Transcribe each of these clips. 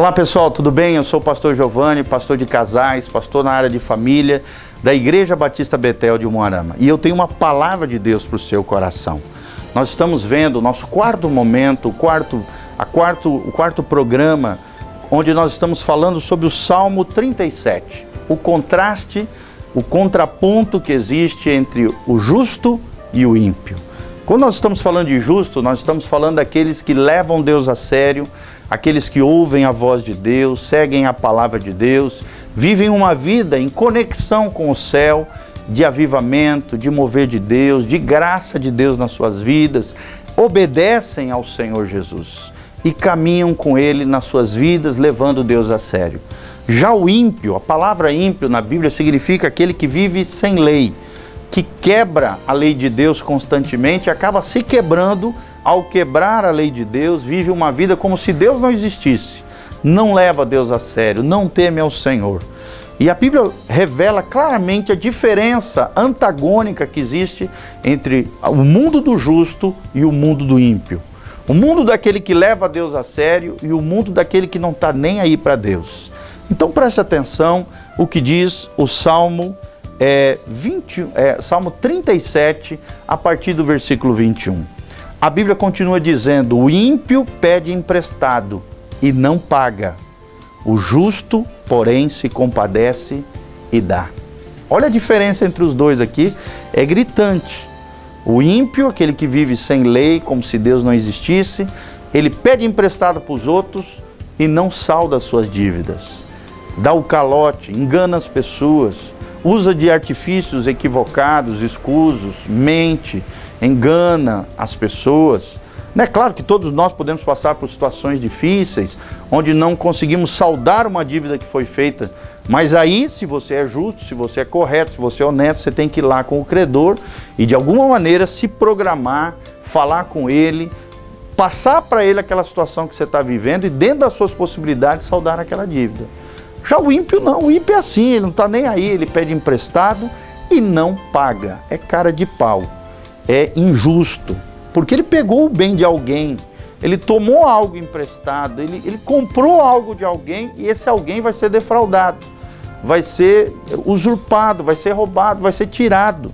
Olá pessoal, tudo bem? Eu sou o pastor Giovanni, pastor de casais, pastor na área de família da Igreja Batista Betel de Umuarama. E eu tenho uma palavra de Deus para o seu coração. Nós estamos vendo o nosso quarto momento, o quarto programa, onde nós estamos falando sobre o Salmo 37. O contraste, o contraponto que existe entre o justo e o ímpio. Quando nós estamos falando de justo, nós estamos falando daqueles que levam Deus a sério, aqueles que ouvem a voz de Deus, seguem a palavra de Deus, vivem uma vida em conexão com o céu, de avivamento, de mover de Deus, de graça de Deus nas suas vidas, obedecem ao Senhor Jesus e caminham com Ele nas suas vidas, levando Deus a sério. Já o ímpio, a palavra ímpio na Bíblia significa aquele que vive sem lei, que quebra a lei de Deus constantemente, acaba se quebrando. Ao quebrar a lei de Deus, vive uma vida como se Deus não existisse. Não leva Deus a sério, não teme ao Senhor. E a Bíblia revela claramente a diferença antagônica que existe entre o mundo do justo e o mundo do ímpio. O mundo daquele que leva Deus a sério e o mundo daquele que não está nem aí para Deus. Então preste atenção o que diz o Salmo, Salmo 37, a partir do versículo 21. A Bíblia continua dizendo: o ímpio pede emprestado e não paga. O justo, porém, se compadece e dá. Olha a diferença entre os dois aqui, é gritante. O ímpio, aquele que vive sem lei, como se Deus não existisse, ele pede emprestado para os outros e não salda as suas dívidas. Dá o calote, engana as pessoas, usa de artifícios equivocados, escusos, mente, engana as pessoas. É claro que todos nós podemos passar por situações difíceis, onde não conseguimos saldar uma dívida que foi feita, mas aí, se você é justo, se você é correto, se você é honesto, você tem que ir lá com o credor e de alguma maneira se programar, falar com ele, passar para ele aquela situação que você está vivendo e dentro das suas possibilidades saldar aquela dívida. Já o ímpio não, o ímpio é assim, ele não está nem aí, ele pede emprestado e não paga, é cara de pau, é injusto, porque ele pegou o bem de alguém, ele tomou algo emprestado, ele comprou algo de alguém e esse alguém vai ser defraudado, vai ser usurpado, vai ser roubado, vai ser tirado.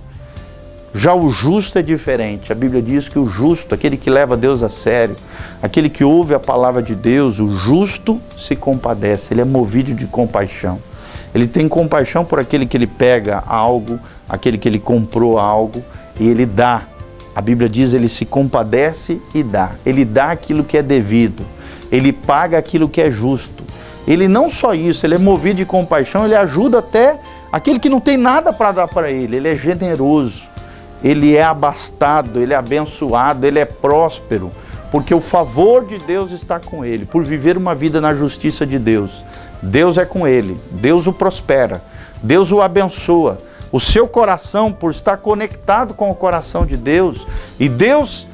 Já o justo é diferente, a Bíblia diz que o justo, aquele que leva Deus a sério, aquele que ouve a palavra de Deus, o justo se compadece, ele é movido de compaixão. Ele tem compaixão por aquele que ele pega algo, aquele que ele comprou algo e ele dá. A Bíblia diz, ele se compadece e dá. Ele dá aquilo que é devido, ele paga aquilo que é justo. Ele não só isso, ele é movido de compaixão, ele ajuda até aquele que não tem nada para dar para ele é generoso. Ele é abastado, ele é abençoado, ele é próspero, porque o favor de Deus está com ele, por viver uma vida na justiça de Deus. Deus é com ele, Deus o prospera, Deus o abençoa. O seu coração, por estar conectado com o coração de Deus, e Deus,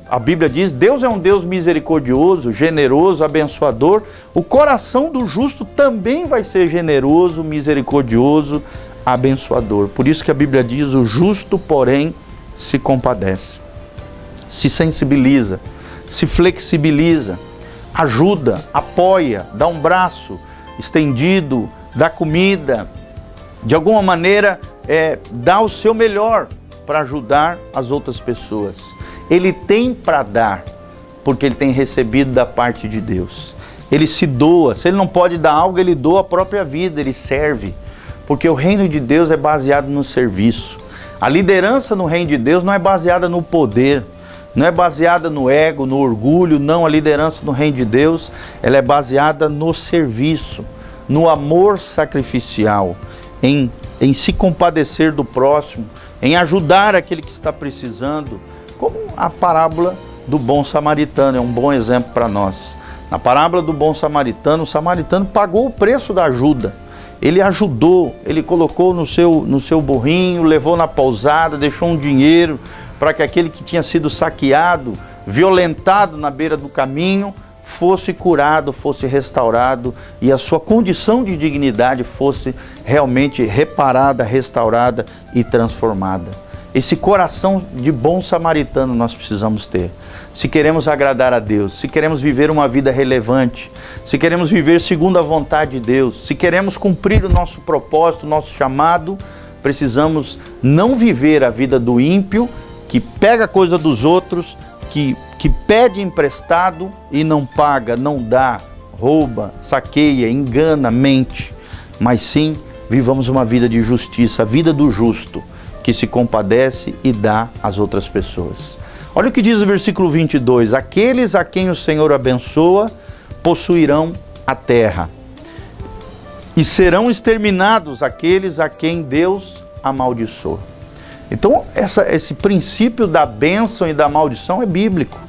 a Bíblia diz, Deus é um Deus misericordioso, generoso, abençoador. O coração do justo também vai ser generoso, misericordioso, abençoador. Por isso que a Bíblia diz, o justo, porém, se compadece, se sensibiliza, se flexibiliza, ajuda, apoia, dá um braço estendido, dá comida, de alguma maneira dá o seu melhor para ajudar as outras pessoas. Ele tem para dar, porque ele tem recebido da parte de Deus. Ele se doa, se ele não pode dar algo, ele doa a própria vida, ele serve. Porque o reino de Deus é baseado no serviço. A liderança no reino de Deus não é baseada no poder, não é baseada no ego, no orgulho, não. A liderança no reino de Deus, ela é baseada no serviço, no amor sacrificial, em se compadecer do próximo, em ajudar aquele que está precisando, como a parábola do bom samaritano, é um bom exemplo para nós. Na parábola do bom samaritano, o samaritano pagou o preço da ajuda. Ele ajudou, ele colocou no seu burrinho, levou na pousada, deixou um dinheiro para que aquele que tinha sido saqueado, violentado na beira do caminho, fosse curado, fosse restaurado e a sua condição de dignidade fosse realmente reparada, restaurada e transformada. Esse coração de bom samaritano nós precisamos ter. Se queremos agradar a Deus, se queremos viver uma vida relevante, se queremos viver segundo a vontade de Deus, se queremos cumprir o nosso propósito, o nosso chamado, precisamos não viver a vida do ímpio, que pega a coisa dos outros, que pede emprestado e não paga, não dá, rouba, saqueia, engana, mente. Mas sim, vivamos uma vida de justiça, a vida do justo, que se compadece e dá às outras pessoas. Olha o que diz o versículo 22. Aqueles a quem o Senhor abençoa possuirão a terra, e serão exterminados aqueles a quem Deus amaldiçoa. Então, esse princípio da bênção e da maldição é bíblico.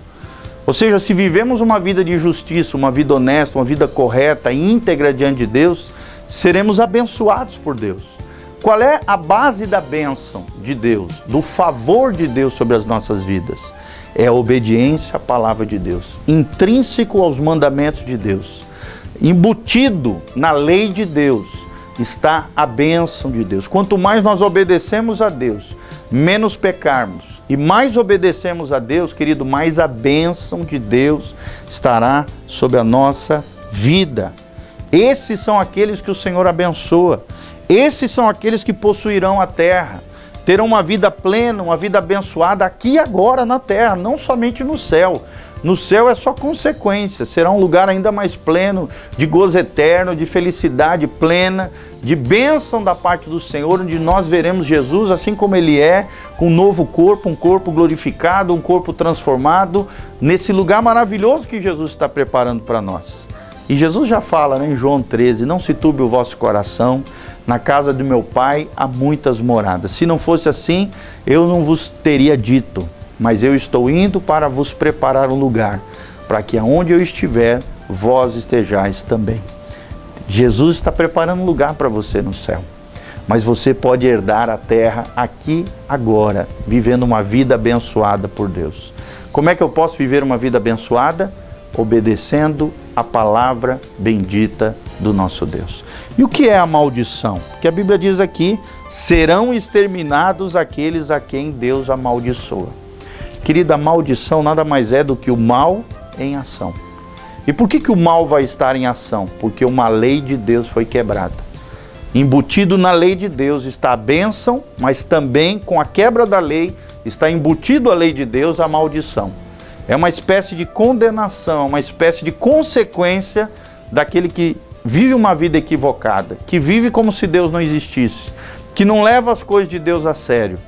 Ou seja, se vivemos uma vida de justiça, uma vida honesta, uma vida correta, íntegra diante de Deus, seremos abençoados por Deus. Qual é a base da bênção de Deus, do favor de Deus sobre as nossas vidas? É a obediência à palavra de Deus, intrínseco aos mandamentos de Deus, embutido na lei de Deus, está a bênção de Deus. Quanto mais nós obedecemos a Deus, menos pecarmos, e mais obedecemos a Deus, querido, mais a bênção de Deus estará sobre a nossa vida. Esses são aqueles que o Senhor abençoa. Esses são aqueles que possuirão a terra, terão uma vida plena, uma vida abençoada aqui e agora na terra, não somente no céu. No céu é só consequência, será um lugar ainda mais pleno, de gozo eterno, de felicidade plena, de bênção da parte do Senhor, onde nós veremos Jesus assim como Ele é, com um novo corpo, um corpo glorificado, um corpo transformado, nesse lugar maravilhoso que Jesus está preparando para nós. E Jesus já fala, né, em João 13, não se turbe o vosso coração, na casa do meu Pai há muitas moradas. Se não fosse assim, eu não vos teria dito, mas eu estou indo para vos preparar um lugar, para que aonde eu estiver, vós estejais também. Jesus está preparando um lugar para você no céu, mas você pode herdar a terra aqui, agora, vivendo uma vida abençoada por Deus. Como é que eu posso viver uma vida abençoada? Obedecendo a palavra bendita do nosso Deus. E o que é a maldição? Porque a Bíblia diz aqui, serão exterminados aqueles a quem Deus amaldiçoa. Querida, a maldição nada mais é do que o mal em ação. E por que o mal vai estar em ação? Porque uma lei de Deus foi quebrada. Embutido na lei de Deus está a bênção, mas também com a quebra da lei está embutido a lei de Deus a maldição. É uma espécie de condenação, uma espécie de consequência daquele que vive uma vida equivocada, que vive como se Deus não existisse, que não leva as coisas de Deus a sério.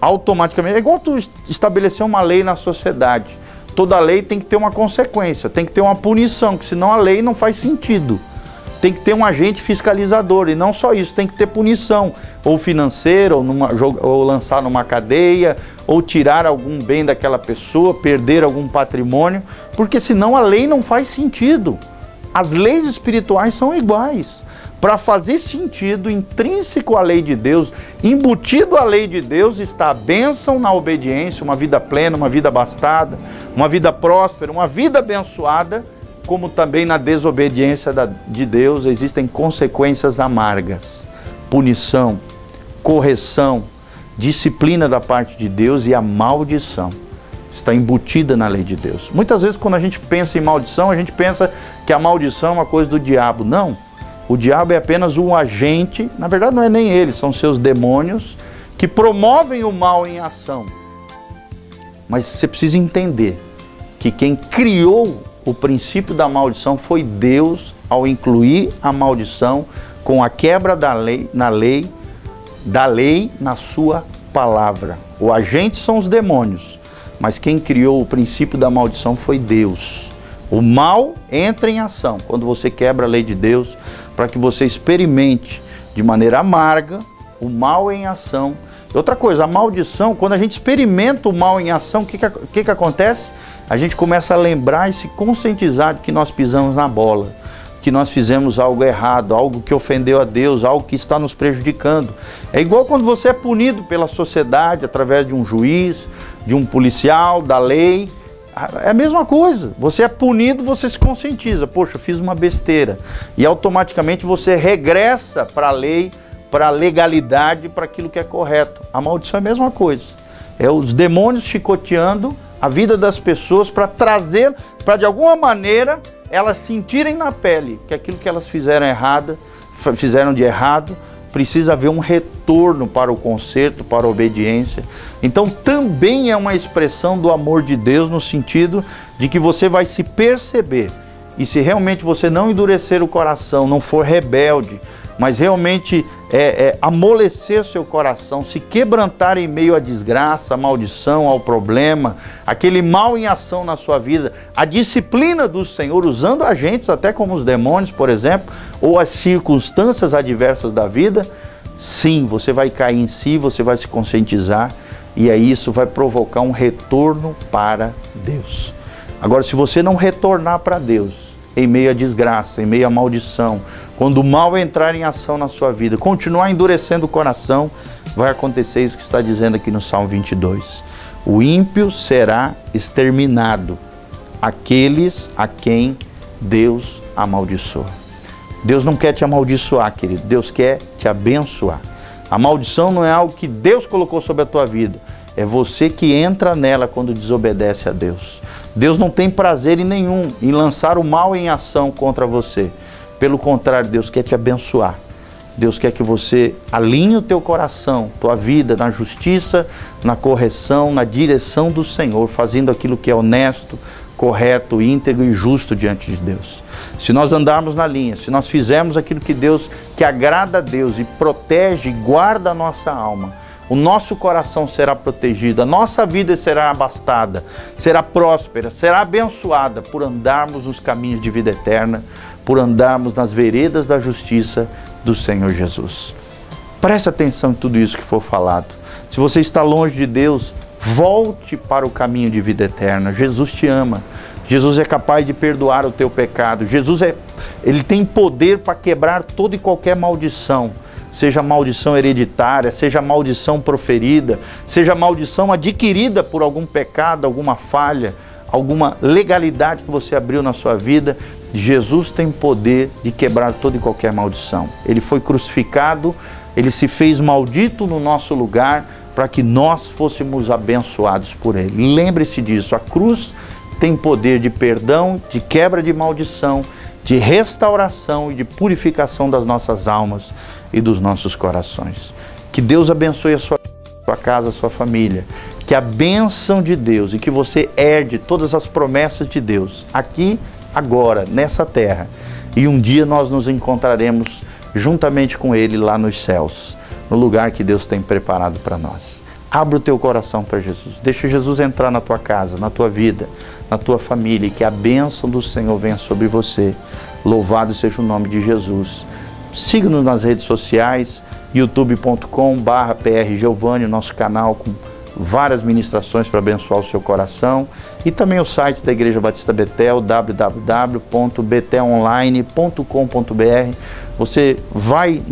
Automaticamente, é igual tu estabelecer uma lei na sociedade. Toda lei tem que ter uma consequência, tem que ter uma punição, porque senão a lei não faz sentido. Tem que ter um agente fiscalizador, e não só isso, tem que ter punição, ou financeira, ou lançar numa cadeia, ou tirar algum bem daquela pessoa, perder algum patrimônio, porque senão a lei não faz sentido. As leis espirituais são iguais. Para fazer sentido, intrínseco à lei de Deus, embutido à lei de Deus, está a bênção na obediência, uma vida plena, uma vida abastada, uma vida próspera, uma vida abençoada, como também na desobediência de Deus existem consequências amargas, punição, correção, disciplina da parte de Deus e a maldição está embutida na lei de Deus. Muitas vezes quando a gente pensa em maldição, a gente pensa que a maldição é uma coisa do diabo. Não, o diabo é apenas um agente, na verdade não é nem ele, são seus demônios que promovem o mal em ação. Mas você precisa entender que quem criou o princípio da maldição foi Deus, ao incluir a maldição com a quebra da lei na sua palavra. O agente são os demônios, mas quem criou o princípio da maldição foi Deus. O mal entra em ação quando você quebra a lei de Deus, para que você experimente de maneira amarga o mal em ação. Outra coisa, a maldição, quando a gente experimenta o mal em ação, o que acontece? A gente começa a lembrar e se conscientizar de que nós pisamos na bola, que nós fizemos algo errado, algo que ofendeu a Deus, algo que está nos prejudicando. É igual quando você é punido pela sociedade, através de um juiz, de um policial, da lei. É a mesma coisa, você é punido, você se conscientiza, poxa, fiz uma besteira. E automaticamente você regressa para a lei, para a legalidade, para aquilo que é correto. A maldição é a mesma coisa. É os demônios chicoteando a vida das pessoas para trazer, para de alguma maneira elas sentirem na pele que aquilo que elas fizeram de errado, precisa haver um retorno para o conserto, para a obediência. Então também é uma expressão do amor de Deus, no sentido de que você vai se perceber. E se realmente você não endurecer o coração, não for rebelde, mas realmente amolecer seu coração, se quebrantar em meio à desgraça, à maldição, ao problema, aquele mal em ação na sua vida, a disciplina do Senhor, usando agentes até como os demônios, por exemplo, ou as circunstâncias adversas da vida, sim, você vai cair em si, você vai se conscientizar, e aí isso vai provocar um retorno para Deus. Agora, se você não retornar para Deus, em meio à desgraça, em meio à maldição, quando o mal entrar em ação na sua vida, continuar endurecendo o coração, vai acontecer isso que está dizendo aqui no Salmo 22. O ímpio será exterminado, aqueles a quem Deus amaldiçoa. Deus não quer te amaldiçoar, querido, Deus quer te abençoar. A maldição não é algo que Deus colocou sobre a tua vida, é você que entra nela quando desobedece a Deus. Deus não tem prazer nenhum em lançar o mal em ação contra você. Pelo contrário, Deus quer te abençoar. Deus quer que você alinhe o teu coração, tua vida na justiça, na correção, na direção do Senhor, fazendo aquilo que é honesto, correto, íntegro e justo diante de Deus. Se nós andarmos na linha, se nós fizermos aquilo que agrada a Deus e protege e guarda a nossa alma, o nosso coração será protegido, a nossa vida será abastada, será próspera, será abençoada por andarmos nos caminhos de vida eterna, por andarmos nas veredas da justiça do Senhor Jesus. Preste atenção em tudo isso que for falado. Se você está longe de Deus, volte para o caminho de vida eterna. Jesus te ama. Jesus é capaz de perdoar o teu pecado. Ele tem poder para quebrar toda e qualquer maldição. Seja maldição hereditária, seja maldição proferida, seja maldição adquirida por algum pecado, alguma falha, alguma legalidade que você abriu na sua vida, Jesus tem poder de quebrar toda e qualquer maldição. Ele foi crucificado, ele se fez maldito no nosso lugar para que nós fôssemos abençoados por ele. Lembre-se disso, a cruz tem poder de perdão, de quebra de maldição, de restauração e de purificação das nossas almas e dos nossos corações. Que Deus abençoe a sua casa, a sua família. Que a bênção de Deus e que você herde todas as promessas de Deus aqui, agora, nessa terra. E um dia nós nos encontraremos juntamente com Ele lá nos céus, no lugar que Deus tem preparado para nós. Abra o teu coração para Jesus. Deixa Jesus entrar na tua casa, na tua vida, na tua família, e que a bênção do Senhor venha sobre você. Louvado seja o nome de Jesus. Siga-nos nas redes sociais, youtube.com/prgiovanni, nosso canal com várias ministrações para abençoar o seu coração, e também o site da Igreja Batista Betel, www.betelonline.com.br. Você vai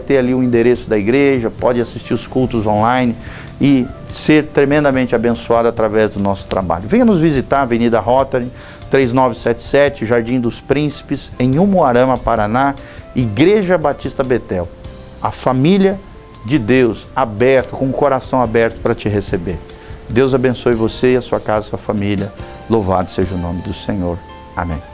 ter ali o endereço da igreja, pode assistir os cultos online e ser tremendamente abençoado através do nosso trabalho. Venha nos visitar, Avenida Rotary, 3977, Jardim dos Príncipes, em Umuarama, Paraná, Igreja Batista Betel. A família de Deus aberto, com o coração aberto para te receber. Deus abençoe você e a sua casa, a sua família. Louvado seja o nome do Senhor. Amém.